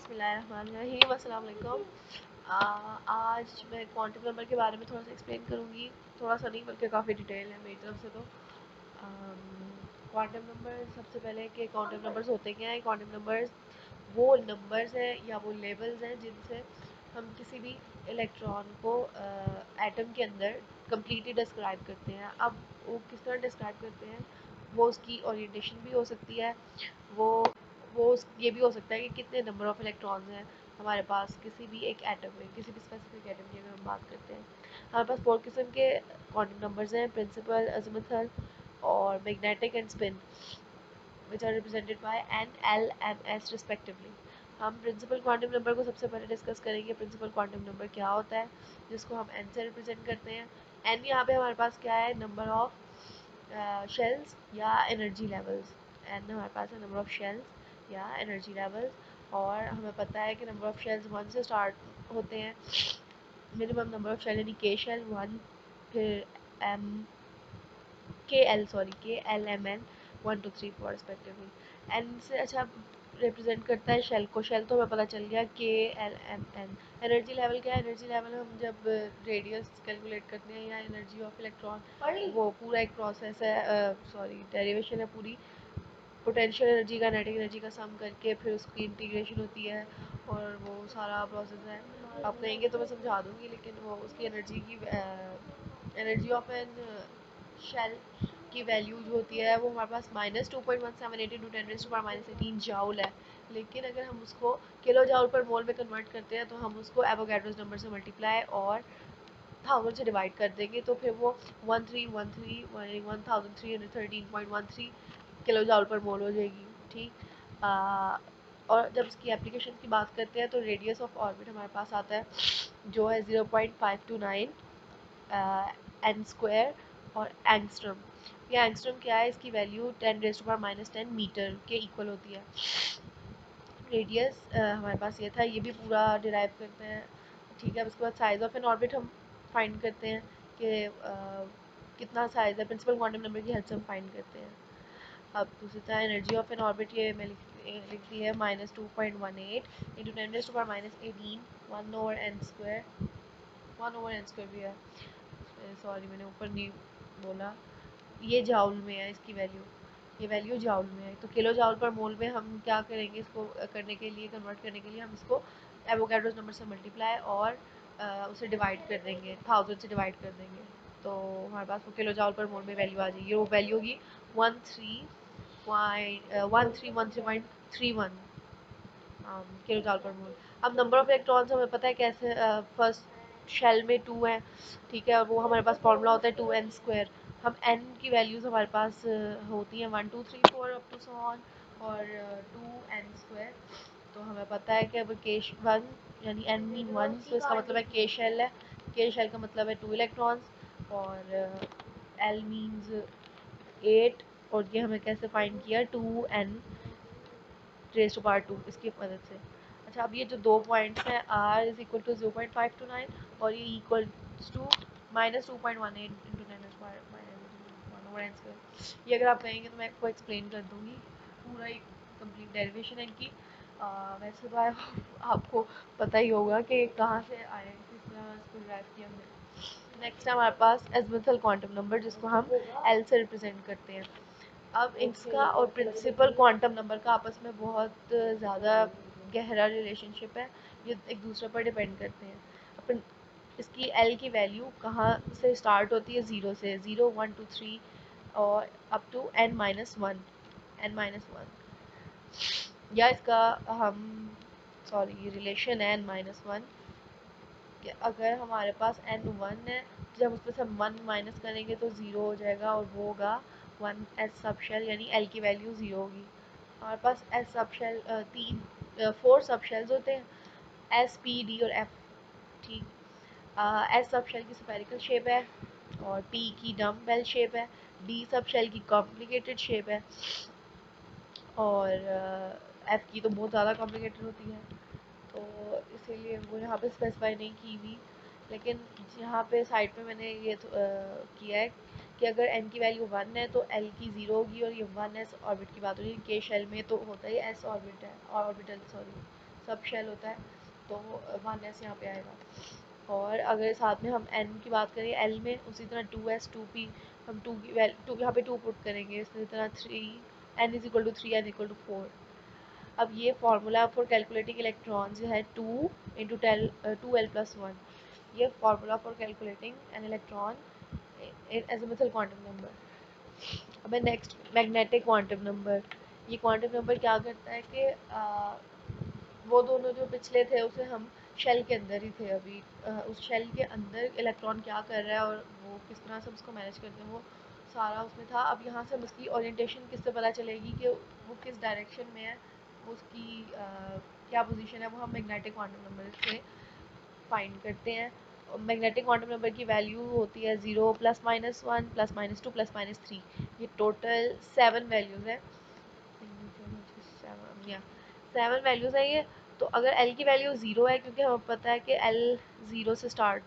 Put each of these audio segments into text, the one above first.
बिस्मिल्लाहिर्रहमानिर्रहीम। अस्सलाम वालेकुम। आज मैं क्वांटम नंबर के बारे में थोड़ा सा एक्सप्लेन करूँगी। थोड़ा सा नहीं बल्कि काफ़ी डिटेल है मेरी तरफ से। तो क्वांटम नंबर, सबसे पहले कि क्वांटम नंबर्स होते क्या हैं। क्वांटम नंबर्स वो नंबर्स हैं या वो लेवल्स हैं जिनसे हम किसी भी इलेक्ट्रॉन को एटम के अंदर कम्प्लीटली डिस्क्राइब करते हैं। अब वो किस तरह डिस्क्राइब करते हैं, वो उसकी ओरिएंटेशन भी हो सकती है, वो ये भी हो सकता है कि कितने नंबर ऑफ इलेक्ट्रॉन्स हैं हमारे पास किसी भी एक एटम में, किसी भी स्पेसिफिक एटम की अगर हम बात करते हैं। हमारे पास 4 किस्म के क्वांटम नंबर्स हैं: प्रिंसिपल, अज़ीमुथल और magnetic and spin, which are represented by n, l, m, s respectively। हम प्रिंसिपल क्वांटम नंबर को सबसे पहले डिस्कस करेंगे। प्रिंसिपल क्वांटम नंबर क्या होता है, जिसको हम n से रिप्रेजेंट करते हैं। n यहाँ पे हमारे पास क्या है, नंबर ऑफ शेल्स या एनर्जी लेवल्स। n हमारे पास है नंबर ऑफ शेल्स या एनर्जी लेवल्स, और हमें पता है कि नंबर ऑफ शेल्स 1 से स्टार्ट होते हैं। मिनिमम नंबर ऑफ शेल यानी के शेल 1, फिर M K L M N 1 2 3 4 respectively. N से अच्छा रिप्रेजेंट करता है शेल को। शेल तो हमें पता चल गया, K L M N. Energy level क्या है, एनर्जी लेवल हम जब रेडियस कैलकुलेट करते हैं या एनर्जी ऑफ इलेक्ट्रॉन, वो पूरा एक प्रोसेस है, डेरिवेशन है पूरी। पोटेंशियल एनर्जी, काइनेटिक एनर्जी का सम करके फिर उसकी इंटीग्रेशन होती है, और वो सारा प्रोसेस है। आप कहेंगे तो मैं समझा दूंगी, लेकिन वो उसकी एनर्जी ऑफ एन शेल की वैल्यू जो होती है वो हमारे पास -2.178 इंटू 10⁻18 जाउल है। लेकिन अगर हम उसको किलो जाउल पर मोल में कन्वर्ट करते हैं तो हम उसको एवोगैड्रोस नंबर से मल्टीप्लाई और 1000 से डिवाइड कर देंगे, तो फिर वो 1313 किलो जाउल पर मोल हो जाएगी। ठीक। और जब इसकी एप्लीकेशन की बात करते हैं तो रेडियस ऑफ ऑर्बिट हमारे पास आता है जो है 0.529 एन स्क्वायर और एंगस्ट्रम। ये एंगस्ट्रम क्या है, इसकी वैल्यू 10⁻⁻10 मीटर के इक्वल होती है। रेडियस हमारे पास ये था, ये भी पूरा डिराइव करते हैं। ठीक है। अब उसके बाद साइज ऑफ एन ऑर्बिट हम फाइंड करते हैं कि कितना साइज है, प्रिंसिपल क्वांटम नंबर की हेल्प से हम फाइंड करते हैं। अब दूसरी तरह एनर्जी ऑफ एन ऑर्बिट ये मैं लिख दी है -2.18 इंटू 10⁻18 1/n² भी है। सॉरी मैंने ऊपर नहीं बोला, ये जाउल में है इसकी वैल्यू, ये वैल्यू जाउल में है। तो किलो जाउल पर मोल में हम क्या करेंगे, इसको करने के लिए, कन्वर्ट करने के लिए हम इसको एवोगैड्रोस नंबर से मल्टीप्लाई और उसे डिवाइड कर देंगे, 1000 से डिवाइड कर देंगे, तो हमारे पास वो किलो जाउल पर मोल में वैल्यू आ जाएगी। वो वैल्यू होगी 1313.31 किलो जाउल पर मोल। अब नंबर ऑफ इलेक्ट्रॉन्स हमें पता है कैसे, फर्स्ट शेल में 2 है। ठीक है। और वो हमारे पास फॉर्मूला होता है 2n²। हम n की वैल्यूज़ हमारे पास होती हैं 1 2 3 4 अप टू सो ऑन, और 2n²। तो हमें पता है कि अब के 1 यानी n मीन 1, तो इसका मतलब है के शेल है। के शेल का मतलब है 2 इलेक्ट्रॉन्स, और l मीन्स 8, और ये हमें कैसे फाइंड किया, 2n रेज़ टू पावर 2 इसकी मदद से। अच्छा, अब ये जो दो पॉइंट्स हैं, r इज इक्वल टू 0.529 और ये इक्वल टू -2.18 इंटू 10⁻⁻⁴ ये अगर आप कहेंगे तो मैं आपको एक्सप्लेन कर दूंगी, पूरा एक कंप्लीट डेरिवेशन है इनकी। वैसे तो आपको पता ही होगा कि कहाँ से आए, किस तरह इसको ड्राइव किया हमने। नेक्स्ट है हमारे पास एज़ीमुथल क्वांटम नंबर, जिसको हम l से रिप्रेजेंट करते हैं। अब इसका और प्रिंसिपल क्वांटम नंबर का आपस में बहुत ज़्यादा गहरा रिलेशनशिप है, ये एक दूसरे पर डिपेंड करते हैं। अपन इसकी एल की वैल्यू कहाँ से स्टार्ट होती है, ज़ीरो से, 0 1 2 3 और अप टू n-1 या इसका हम रिलेशन है n-1 कि अगर हमारे पास n1 है, जब उसमें से हम 1 माइनस करेंगे तो 0 हो जाएगा, और वो होगा 1 एस सब शेल, यानी l की वैल्यू 0 होगी। हमारे पास एस सब शेल 4 सब शेल्स होते हैं, एस पी डी और एफ। ठीक। एस सब शेल की स्फेरिकल शेप है, और पी की डम बेल शेप है, डी सब शेल की कॉम्प्लिकेटेड शेप है, और एफ की तो बहुत ज़्यादा कॉम्प्लिकेटेड होती है, तो इसीलिए वो यहाँ पे स्पेसिफाई नहीं की हुई। लेकिन यहाँ पे साइड पे मैंने ये किया है कि अगर n की वैल्यू 1 है तो l की 0 होगी, और ये 1s ऑर्बिट की बात हो रही है। के शेल में तो होता ही s ऑर्बिट है, ऑर्बिटल सब शेल होता है, तो 1s यहाँ पे आएगा। और अगर साथ में हम n की बात करें, l में उसी तरह 2s 2p, हम 2 की वैल्यू यहाँ पे 2 पुट करेंगे, इसी तरह 3 n is equal to 3 n equal to 4। अब ये फार्मूला फॉर कैलकुलेटिंग इलेक्ट्रॉन्स है 2 इंटू 2l+1। ये formula for calculating an electron azimuthal quantum number. अब नेक्स्ट मैग्नेटिक क्वांटम नंबर। ये क्वांटम नंबर क्या करता है कि वो दोनों जो पिछले थे उसे हम शेल के अंदर ही थे अभी, उस शेल के अंदर इलेक्ट्रॉन क्या कर रहा है और वो किस तरह से उसको मैनेज करते हैं, वो सारा उसमें था। अब यहाँ से हम उसकी ओरिएंटेशन किससे पता चलेगी कि वो किस डायरेक्शन में है, उसकी क्या पोजीशन है, वो हम मैग्नेटिक क्वांटम नंबर से फाइंड करते हैं। मैग्नेटिक क्वांटम नंबर की वैल्यू होती है 0 +-1 +-2 +-3। ये टोटल 7 वैल्यूज़ है, 7 वैल्यूज़ है ये। तो अगर L की वैल्यू 0 है, क्योंकि हमें पता है कि L 0 से स्टार्ट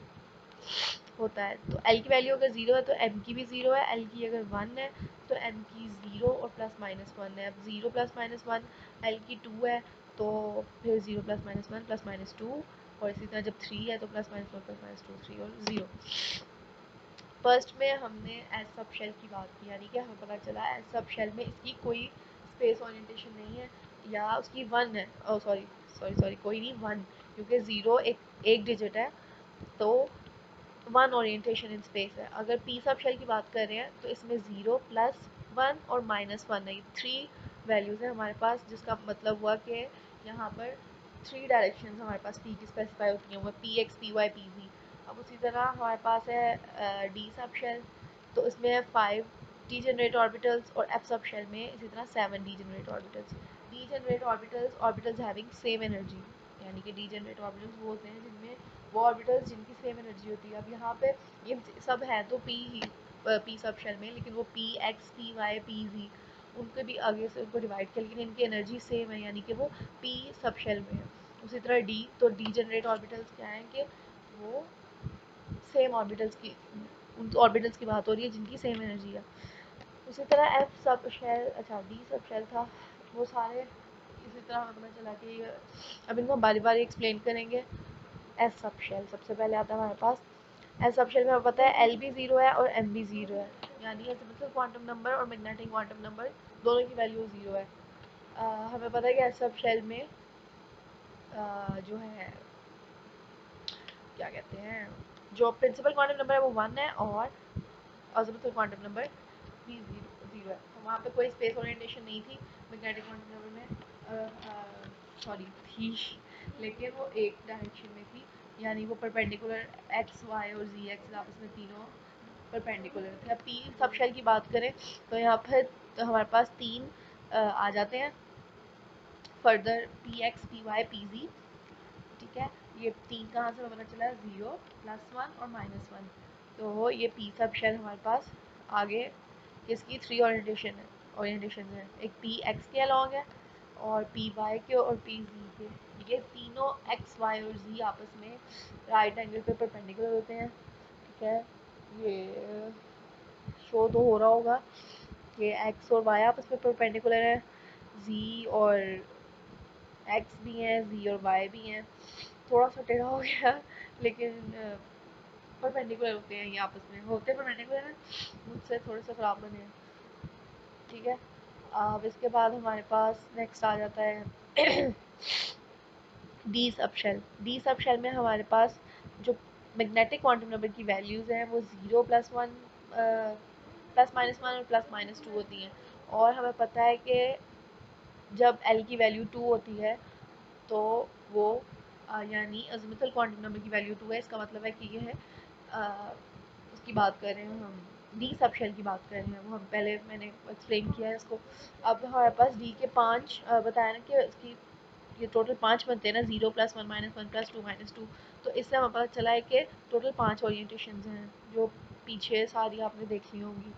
होता है, तो L की वैल्यू अगर 0 है तो M की भी 0 है, L की अगर 1 है तो M की 0 और +-1 है। अब 0 +-1 L की 2 है, तो फिर 0 +-1 +-2, और इसी तरह जब 3 है तो +-1 +-2 3 और 0। फर्स्ट में हमने एज सब शेल की बात की, यानी कि हमें पता चला एज सब शेल में इसकी कोई स्पेस ओरिएंटेशन नहीं है, या उसकी 1 है, ओ सॉरी सॉरी सॉरी कोई नहीं 1, क्योंकि 0 एक डिजिट है, तो 1 ओरिएंटेशन इन स्पेस है। अगर पी सब शेल की बात कर रहे हैं तो इसमें 0 +1 और -1 है, 3 वैल्यूज़ है हमारे पास, जिसका मतलब हुआ कि यहाँ पर 3 डायरेक्शन हमारे पास पी की स्पेसिफाई होती हैं, वो P X P Y P Z. अब उसी तरह हमारे पास है डी सब शेल, तो इसमें है 5 डी जनरेट ऑर्बिटल्स, और एफ सब शेल में इसी तरह 7 D generate orbitals. D generate orbitals having same energy, यानी कि डी जनरेट ऑर्बिटल्स वो होते हैं जिनमें वो ऑर्बिटल्स जिनकी सेम एनर्जी होती है। अब यहाँ पे ये सब है तो पी सब शेल में, लेकिन वो P X P Y P Z उनके भी आगे से उनको डिवाइड किया, लेकिन इनकी एनर्जी सेम है, यानी कि वो पी सब शेल में है। उसी तरह डी, तो डी जनरेट ऑर्बिटल्स क्या हैं कि वो सेम ऑर्बिटल्स की, उन ऑर्बिटल्स की बात हो रही है जिनकी सेम एनर्जी है। उसी तरह एफ सब शेल, अच्छा डी सब शेल था, वो सारे इसी तरह हमें पता चला कि अब इनको हम बारी बारी एक्सप्लेन करेंगे। एस सब शेल सबसे पहले आता है हमारे पास। एस सब शेल में हमें पता है एल भी 0 है और एम भी 0 है, यानी एसिम्पल क्वांटम नंबर और मैग्नेटिक क्वांटम नंबर दोनों की वैल्यू 0 है। हमें पता है कि एस सब शेल में जो है क्या कहते हैं, जो प्रिंसिपल क्वांटम नंबर है वो 1 है, और एसिम्पल क्वांटम नंबर भी 0 है। तो वहाँ पे कोई स्पेस ओरिएंटेशन नहीं थी मैग्नेटिक क्वांटम नंबर में, सॉरी थी, लेकिन वो एक डायरेक्शन में थी, यानी वो परपेंडिकुलर एक्स वाई और जी एक्स आपस में तीनों परपेंडिकुलर थे। अब पी सब शेल की बात करें तो यहाँ पर तो हमारे पास 3 आ जाते हैं further, P X P Y P Z, ठीक है। ये 3 कहाँ से पता चला, 0 +1 और -1, तो ये पी सब शेल हमारे पास आगे किसकी 3 ओरिएंटेशन है, एक पी एक्स के अलॉन्ग है, और पी वाई के और पी जी के। ये तीनों एक्स वाई और जी आपस में राइट एंगल पे परपेंडिकुलर होते हैं, ठीक है। ये शो तो हो रहा होगा कि एक्स और वाई आपस में परपेंडिकुलर है, जी और एक्स भी हैं, जी और वाई भी हैं। थोड़ा सा टेढ़ा हो गया, लेकिन परपेंडिकुलर होते हैं, ये आपस में होते परपेंडिकुलर हैं, मुझसे थोड़े से ख़राब बने हैं, ठीक है। अब इसके बाद हमारे पास नेक्स्ट आ जाता है डी सब शेल। डी सब शेल में हमारे पास जो मैग्नेटिक क्वांटम नंबर की वैल्यूज़ हैं वो 0 +1 +-1 और +-2 होती हैं, और हमें पता है कि जब एल की वैल्यू 2 होती है तो वो यानी अज़ीमुथल क्वांटम नंबर की वैल्यू 2 है, इसका मतलब है कि ये है उसकी बात कर रहे हैं हम, डी सब शेल की बात कर रहे हैं, वो हम पहले मैंने एक्सप्लेन किया है इसको। अब हमारे पास डी के 5 बताया ना कि इसकी ये टोटल 5 बनते हैं ना, 0 +1 -1 +2 -2, तो इससे हमें पता चला है कि टोटल 5 ओरिएंटेशन हैं, जो पीछे सारी आपने देखी होंगी,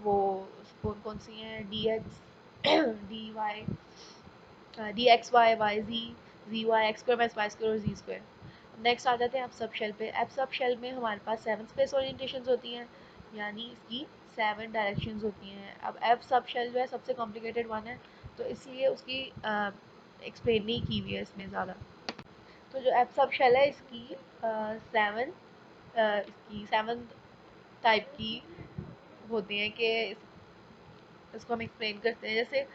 वो कौन कौन सी हैं, D X D Y D X Y Y Z, Z Y X square minus Y square और जी स्क्वायर। नेक्स्ट आ जाते हैं एफ सब शेल पे। एफ सब शेल में हमारे पास 7 स्पेस ओरिएंटेशंस होती हैं, यानी इसकी 7 डायरेक्शंस होती हैं। अब एफ सब शेल जो है सबसे कॉम्प्लिकेटेड वन है, तो इसलिए उसकी एक्सप्लेन नहीं की हुई है इसमें ज़्यादा। तो जो एफ सब शेल है इसकी इसकी 7 टाइप की होती हैं कि इसको हम एक्सप्लेन करते हैं। जैसे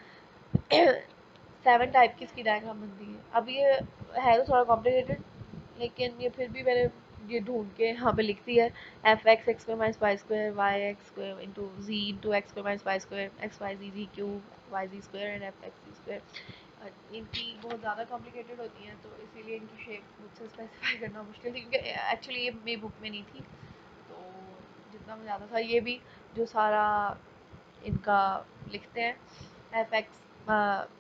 7 टाइप की इसकी डायग्राम बनती है। अब ये है तो थोड़ा कॉम्प्लिकेटेड, लेकिन ये फिर भी मैंने ये ढूंढ के यहाँ पे लिख दी है। F X X square minus Y square, Y X square into Z into X square minus Y square, X Y Z Z cube Y Z square and F X Z square. इनकी बहुत ज़्यादा complicated होती हैं, तो इसीलिए इनकी shape मुझसे specify करना मुश्किल थी, क्योंकि एक्चुअली ये मेरी बुक में नहीं थी। तो जितना मुझे ज़्यादा था, ये भी जो सारा इनका लिखते हैं F X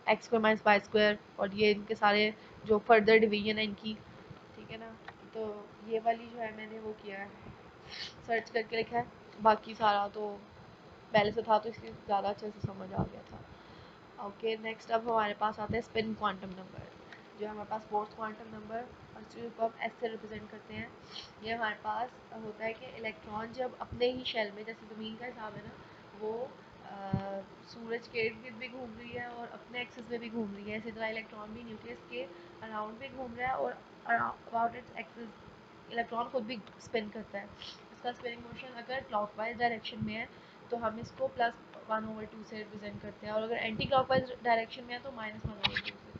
X square minus Y square, और ये इनके सारे जो फर्दर डिवीजन है इनकी, ठीक है ना। तो ये वाली जो है मैंने वो किया है, सर्च करके लिखा है। बाकी सारा तो पहले से था, तो इसलिए ज़्यादा अच्छे से समझ आ गया था। ओके, नेक्स्ट अब हमारे पास आता है स्पिन क्वांटम नंबर, जो हमारे पास फोर्थ क्वांटम नंबर, और जिसको हम एस से रिप्रेजेंट करते हैं। ये हमारे पास होता है कि इलेक्ट्रॉन जब अपने ही शेल में, जैसे ज़मीन का हिसाब है ना, वो सूरज के इर्द गिर्द भी घूम रही है और अपने एक्सिस में भी घूम रही है, इसी तरह इलेक्ट्रॉन भी न्यूक्लियस के अराउंड भी घूम रहा है और अबाउट इट्स एक्सिस इलेक्ट्रॉन खुद भी स्पिन करता है। इसका स्पिनिंग मोशन अगर क्लॉकवाइज डायरेक्शन में है तो हम इसको +1/2 से रिप्रेजेंट करते हैं, और अगर एंटी क्लॉकवाइज डायरेक्शन में है तो -1/2 से।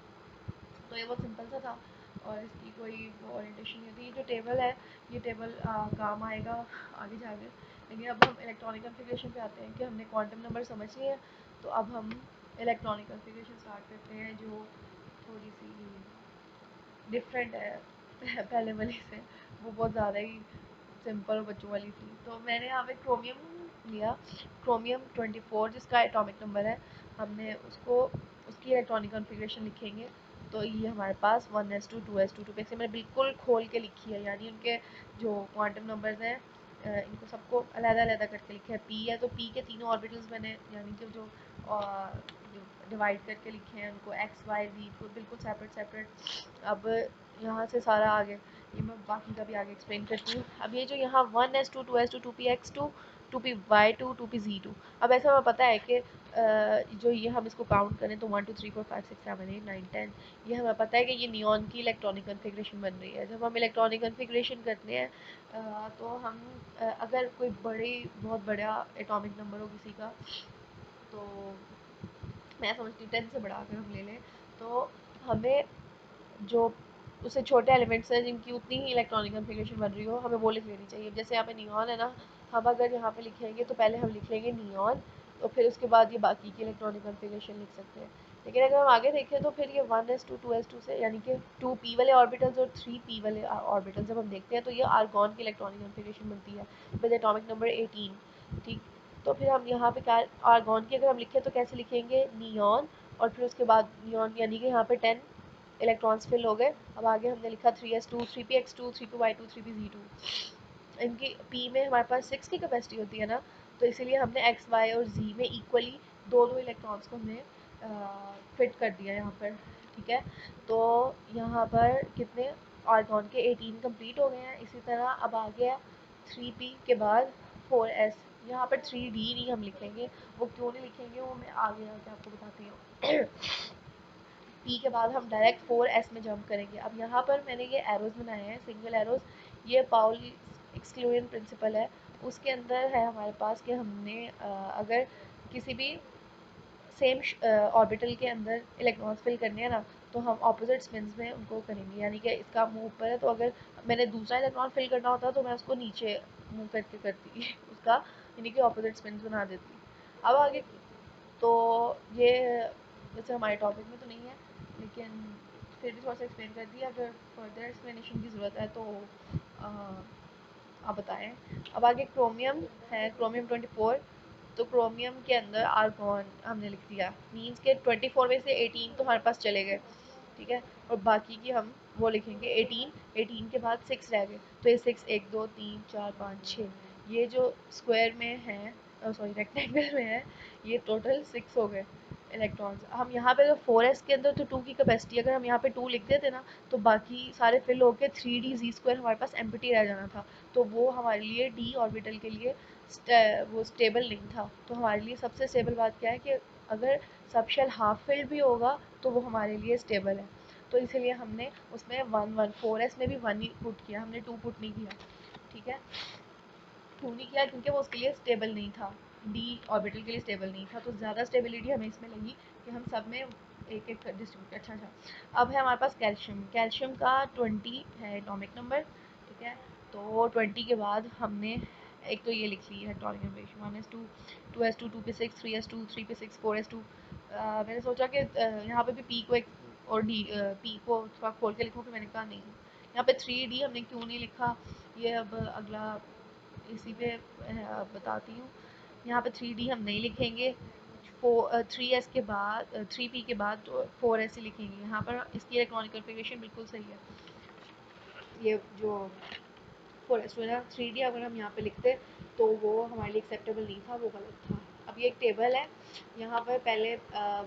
तो ये बहुत सिंपल सा था, और इसकी कोई ओरिएंटेशन नहीं होती। ये जो टेबल है, ये टेबल काम आएगा आगे जाके। लेकिन अब हम इलेक्ट्रॉनिक कॉन्फ़िगरेशन पे आते हैं कि हमने क्वांटम नंबर समझ लिए हैं, तो अब हम इलेक्ट्रॉनिक कॉन्फ़िगरेशन स्टार्ट करते हैं, जो थोड़ी सी डिफरेंट है पहले वाली से। वो बहुत ज़्यादा ही सिंपल और बच्चों वाली थी। तो मैंने यहाँ पे क्रोमियम लिया, क्रोमियम 24 जिसका एटॉमिक नंबर है। हमने उसको उसकी इलेक्ट्रॉनिक कॉन्फ़िगरेशन लिखेंगे। तो ये हमारे पास 1s2 2s2 2p से मैंने बिल्कुल खोल के लिखी है, यानी उनके जो क्वांटम नंबर्स हैं इनको सबको अलग-अलग करके लिखा है। p है तो p के तीनों ऑर्बिटल्स मैंने यानी कि जो डिवाइड करके लिखे हैं उनको x y z को बिल्कुल सेपरेट सेपरेट। अब यहाँ से सारा आगे ये मैं बाकी का भी आगे एक्सप्लेन करती हूँ। अब ये जो यहाँ 1s2 2s2 2px2 2py2 2pz2, अब ऐसा हमें पता है कि जो ये हम इसको काउंट करें तो 1 2 3 4 5 6 7 8 9 10, ये हमें पता है कि ये नियॉन की इलेक्ट्रॉनिक कॉन्फ़िगरेशन बन रही है। जब हम इलेक्ट्रॉनिक कॉन्फ़िगरेशन करते हैं तो हम अगर कोई बहुत बड़ा एटॉमिक नंबर हो किसी का, तो मैं समझती हूँ 10 से बढ़ा कर हम ले लें, तो हमें जो उससे छोटे एलिमेंट्स हैं जिनकी उतनी ही इलेक्ट्रॉनिक कॉन्फ़िगरेशन बन रही हो, हमें वो लिख लेनी चाहिए। जैसे यहाँ पे नियॉन है ना, हम अगर यहाँ पे लिखेंगे तो पहले हम लिख लेंगे नियॉन, तो फिर उसके बाद ये बाकी की इलेक्ट्रॉनिक कॉन्फ़िगरेशन लिख सकते हैं। लेकिन अगर हम आगे देखें तो फिर ये 1s2 2s2 से, यानी कि 2p वाले ऑर्बिटल्स और 3p वाले ऑर्बिटल्स जब हम देखते हैं तो ये आर्गॉन की इलेक्ट्रॉनिक कॉन्फ़िगरेशन बनती है विद एटॉमिक नंबर 18। ठीक, तो फिर हम यहाँ पे क्या आर्गॉन की अगर हम लिखें तो कैसे लिखेंगे, नियॉन, और फिर उसके बाद नियॉन यानी कि यहाँ पे 10 इलेक्ट्रॉन्स फिल हो गए। अब आगे हमने लिखा 3s2 3px2 3py2 3pz2। इनकी p में हमारे पास 6 की कैपेसिटी होती है ना, तो इसीलिए हमने x y और z में इक्वली दो दो इलेक्ट्रॉन्स को हमने फिट कर दिया यहाँ पर। ठीक है, तो यहाँ पर कितने आर्गॉन के 18 कंप्लीट हो गए हैं। इसी तरह अब आ गया 3p के बाद 4s। यहाँ पर 3d नहीं हम लिखेंगे, वो क्यों नहीं लिखेंगे वो मैं आगे आके आपको बताती हूँ। पी के बाद हम डायरेक्ट 4s में जंप करेंगे। अब यहाँ पर मैंने ये एरोज बनाए हैं, सिंगल एरोज। ये पाउली एक्सक्लूजन प्रिंसिपल है, उसके अंदर है हमारे पास कि हमने अगर किसी भी सेम ऑर्बिटल के अंदर इलेक्ट्रॉन्स फिल करने हैं ना, तो हम ऑपोजिट स्पिन्स में उनको करेंगे। यानी कि इसका मुंह ऊपर है, तो अगर मैंने दूसरा इलेक्ट्रॉन फिल करना होता तो मैं उसको नीचे मुंह करके करती उसका, यानी कि ऑपोजिट स्पिन्स बना देती। अब आगे तो ये वैसे हमारे टॉपिक में तो नहीं है, लेकिन फिर भी थोड़ा सा एक्सप्लेन कर दिया। अगर फर्दर एक्सप्लेनेशन की ज़रूरत है तो आप बताएं। अब आगे क्रोमियम है, क्रोमियम 24। तो क्रोमियम के अंदर आर्गॉन हमने लिख दिया, मीन्स के 24 में से 18 तो हमारे पास चले गए। ठीक है, और बाकी की हम वो लिखेंगे 18 के बाद 6 रह गए, तो ये 6 1 2 3 4 5 6, ये जो स्क्वायर में है, सॉरी रेक्टेंगल में है, ये टोटल 6 हो गए इलेक्ट्रॉन्स। हम यहाँ पे तो 4s के अंदर तो 2 की कैपेसिटी, अगर हम यहाँ पे 2 लिख देते ना तो बाकी सारे फिल होके 3d(z)² हमारे पास एम्प्टी रह जाना था। तो वो हमारे लिए d ऑर्बिटल के लिए वो स्टेबल नहीं था। तो हमारे लिए सबसे स्टेबल बात क्या है कि अगर सब शेल हाफ फिल्ड भी होगा तो वो हमारे लिए स्टेबल है। तो इसीलिए हमने उसमें 1 1 4s में भी 1 ही पुट किया, हमने 2 पुट नहीं किया। ठीक है, 2 नहीं किया क्योंकि वो उसके लिए स्टेबल नहीं था, डी ऑर्बिटल के लिए स्टेबल नहीं था। तो ज़्यादा स्टेबिलिटी हमें इसमें लगी कि हम सब में एक एक डिस्ट्रीब्यूट। अच्छा, अब है हमारे पास कैल्शियम। कैल्शियम का 20 है एटॉमिक नंबर। ठीक है, तो 20 के बाद हमने एक तो ये लिख ली है atomic number 1s2 2s2 2p6 3s2 3p6 4s2। मैंने सोचा कि यहाँ पे भी पी को एक और डी पी को थोड़ा खोल के लिखूँ, कि मैंने कहा नहीं, यहाँ पे 3d हमने क्यों नहीं लिखा, ये अब अगला इसी पे बताती हूँ। यहाँ पे 3d हम नहीं लिखेंगे, 3s के बाद 3p के बाद तो 4s ही लिखेंगे। यहाँ पर इसकी इलेक्ट्रॉनिक कन्फिगरेशन बिल्कुल सही है। ये जो 4s है ना, 3d अगर हम यहाँ पे लिखते तो वो हमारे लिए एक्सेप्टेबल नहीं था, वो गलत था। अब ये एक टेबल है, यहाँ पर पहले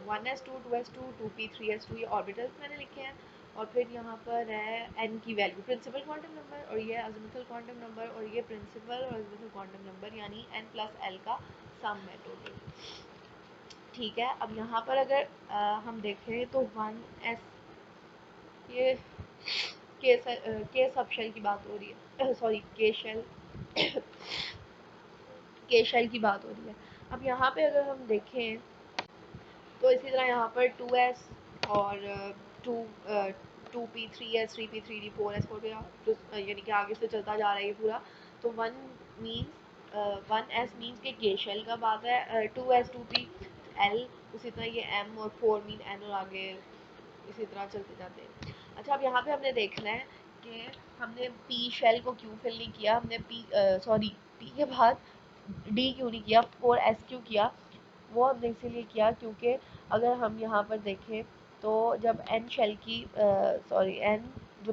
1s2 2s2 2p 3s2 ये ऑर्बिटल्स मैंने लिखे हैं, और फिर यहाँ पर है n की वैल्यू, प्रिंसिपल क्वांटम नंबर, और ये अज़ीमुथल क्वांटम नंबर, और ये प्रिंसिपल और अज़ीमुथल क्वांटम नंबर, यानी n प्लस l का सम है टोटल। ठीक है, अब यहाँ पर अगर हम देखें तो 1s, ये के सब शेल की बात हो रही है, सॉरी के शेल के शेल की बात हो रही है। अब यहाँ पे अगर हम देखें तो इसी तरह यहाँ पर 2s और 2 2p 3s 3p 3d 4s 4p, यानी कि आगे से चलता जा रहा है ये पूरा। तो 1 मीन्स 1s मीन्स के के शेल का बात है, 2s 2p l, उसी तरह ये m, और 4 मीन n, और आगे इसी तरह चलते जाते हैं। अच्छा, अब यहाँ पे हमने देखना है कि हमने पी शेल को क्यों फिल नहीं किया, हमने पी के बाद डी क्यों नहीं किया, 4s क्यों किया। वो हमने इसीलिए किया क्योंकि अगर हम यहाँ पर देखें तो जब एन शेल की एन जो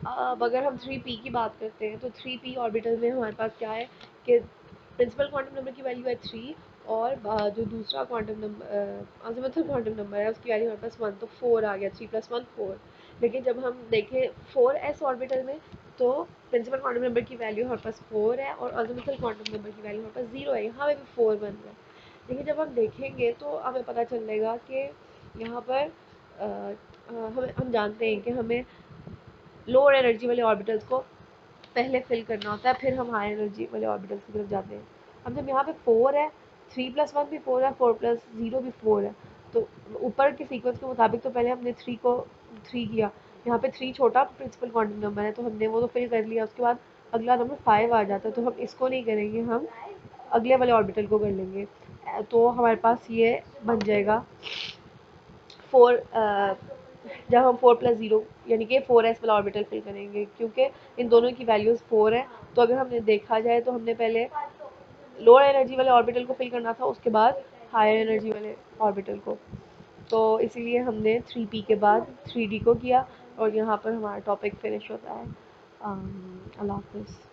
अब अगर हम 3p की बात करते हैं तो 3p ऑर्बिटल में हमारे पास क्या है कि प्रिंसिपल क्वांटम नंबर की वैल्यू है 3, और जो दूसरा quantum number azimuthal quantum number है उसकी वैल्यू हमारे पास 1, तो 4 आ गया, 3 + 1 4। लेकिन जब हम देखें 4s ऑर्बिटल में तो प्रिंसिपल क्वांटम नंबर की वैल्यू हमारे पास 4 है, और अज़ीमुथल क्वांटम नंबर की वैल्यू हमारे पास 0 है, यहाँ पे भी 4 बन रहा है। लेकिन जब हम देखेंगे तो हमें पता चलेगा कि यहाँ पर हम जानते हैं कि हमें लोअर एनर्जी वाले ऑर्बिटल्स को पहले फिल करना होता है, फिर हम हाई एनर्जी वाले ऑर्बिटल्स की तरफ जाते हैं। अब जब यहाँ पे 4 है, 3 + 1 भी 4 है, 4 + 0 भी 4 है, तो ऊपर के सीक्वेंस के मुताबिक तो पहले हमने 3 को 3 किया, यहाँ पे 3 छोटा प्रिंसिपल क्वांटम नंबर है तो हमने वो तो फिल कर लिया। उसके बाद अगला नंबर 5 आ जाता है, तो हम इसको नहीं करेंगे, हम अगले वाले ऑर्बिटल को कर लेंगे। तो हमारे पास ये बन जाएगा 4, जब हम 4 + 0 यानी कि 4s वाला ऑर्बिटल फिल करेंगे, क्योंकि इन दोनों की वैल्यूज़ 4 है। तो अगर हमने देखा जाए तो हमने पहले लोअर एनर्जी वाले ऑर्बिटल को फिल करना था, उसके बाद हायर एनर्जी वाले ऑर्बिटल को। तो इसीलिए हमने 3p के बाद 3d को किया, और यहाँ पर हमारा टॉपिक फिनिश होता है। अल्लाह हाफिज़।